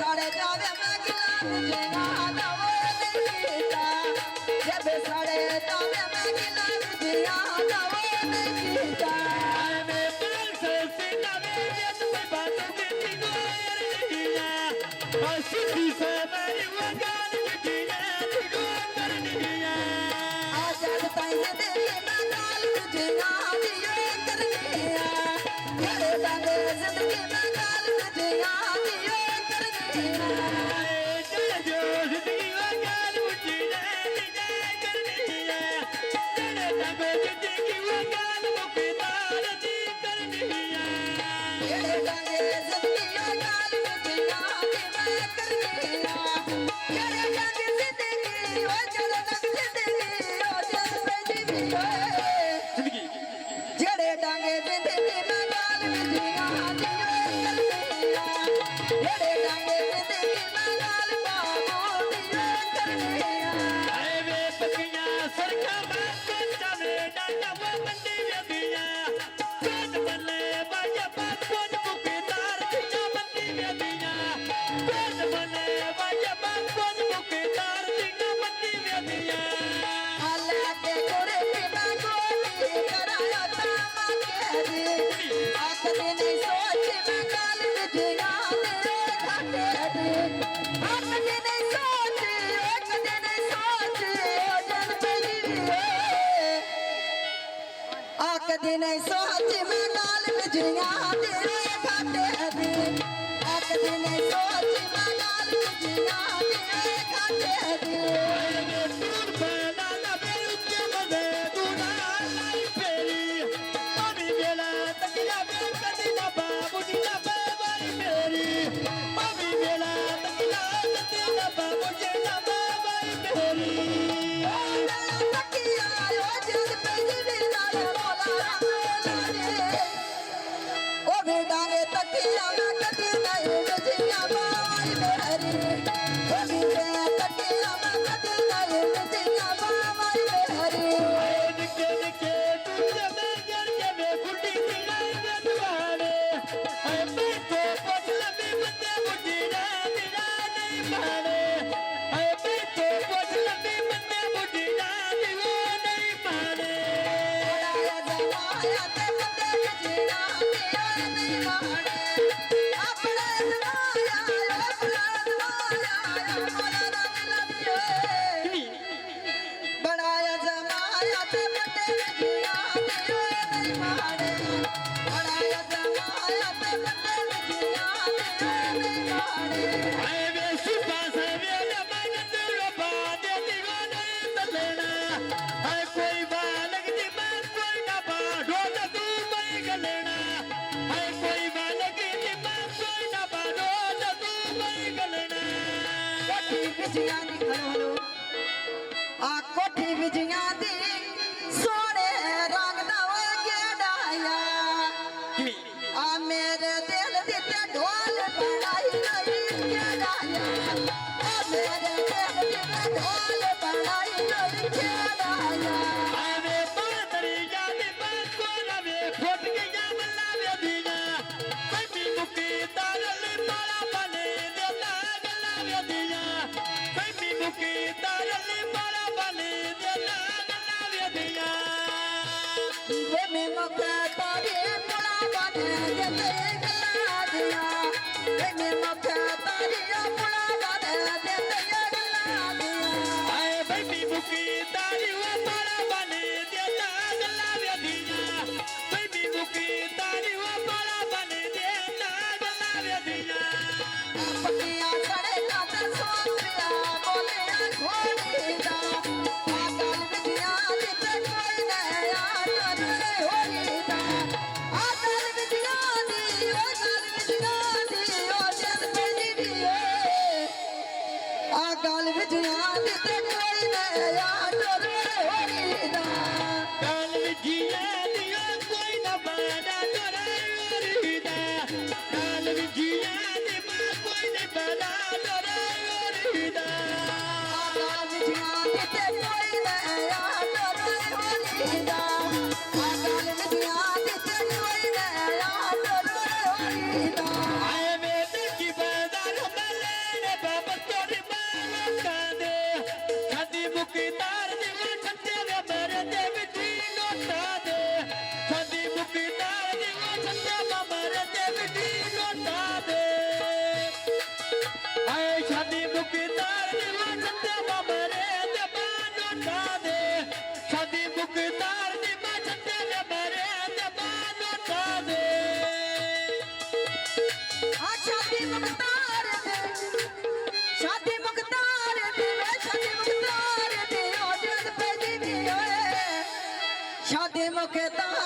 बेसाड़े जावे मैं गिला जिया जावे नीता ये बेसाड़े जावे मैं गिला जिया जावे नीता मैं पाल से सीता में ये तो बात देती को यार नहीं और सीधी से मेरी वगाल जिया तू कर नहीं आज ताई जिंदगी में गाल जिया दियो करनी मेरे दादे जिंदगी में गाल जिया दियो करनी जो जिंदगी वगाल जिया करनी तेरे दादे जिंदगी वगाल मुकदार दी करनी मेरे दादे जिंदगी में गाल जिया दी मैं करनी मेरे दादे जिंदगी ओ चल तक जिंदगी ओ चल जिंदगी जेड़े डांगे जिंदगी में गाल जिया दियो करनी जेड़े डांगे जिंदगी में गाल बाबू दियो करनी आए वे पकियां सरका बात चले डांडा वो मंडी वेदिया कोट बने बाजा बात कोट मुकदार दिया मंडी वेदिया कोट बने बाजा बात कोट मुकदार दिया मंडी वेदिया आला के गोरे बिना गोली कराया तामा के दी आखिर नहीं सोच में गाल जिया दे घाटे दी आखिर नहीं सोच एक दिन नहीं सोच ओ जन पली आखिर नहीं सोच में गाल जिया दे घाटे दी आखिर नहीं सोच में गाल जिया दे घाटे दी आए वे दूर बना ना मेरे के मजे दूना लाई फेरी मम्मी बेला तकिया बे कदी ना बाबू जी ना बाबाई मेरी मम्मी बेला तकिया कदी ना बाबू जी ना बाबाई मेरी आए निके निके तुझे मैं जड़ के वे गुड्डी दिलाई वे दुआरे आए बेटे पोछला भी बंदे बुढ़ी ना दिला नहीं माने आए बेटे पोछला भी बंदे बुढ़ी ना दिला नहीं माने बनाया जमाया ते बटे जिया दियो नहीं मारे बनाया जमाया ते बटे जिया दियो नहीं मारे आए वे सुबह से वे मन तेरा बादे दिवा नहीं तलेना आए कोई बालक दी मैं कोई ना बाढ़ो ना तू मैं गलेना आए कोई बालक दी मैं कोई ना बाढ़ो ना तू मैं गलेना कोठी बिजिया दी खड़ो आ कोठी बिजिया दी सोने रंग दा गेड़ाया आ मेरे दिल दी ते ढोल बनाई नहीं गेड़ाया आ मेरे दिल दी ते ढोल बनाई नहीं गेड़ाया आए वे बादरी जाने बात को ना वे फुट के जामला वे दीना कभी मुकी तारले मारा बने देता गला वे दीना कभी मुकी तारले मारा बने देता गला वे दीना वे में मुखे तारे पुला बने देते गला दिया वे में मुखे तारे पुला बने देते गला दिया आए बेबी मुकी तारी वो मारा बने देता गला वे दीना बेबी मुकी तारी वो मारा बने देता गला वे दीना पतिया सड़े काते सोतिया बोले घोड़ी दा आकल बिजिया दिते कोई नया तोरे होई दा आकल बिजिया दी ओ जन पेजी दी आकल बिजिया दिते कोई नया तोरे होई दा काल विजिया दिया कोई न बना तोरा ओरीदा काल विजिया दे मां कोई न बना तोरा ओरीदा आकल बिजिया दिते कोई नया तोरे होई दा आकल बिजिया दिते कोई नया तोरे होई दा आए मेरे की बाजार मले खेता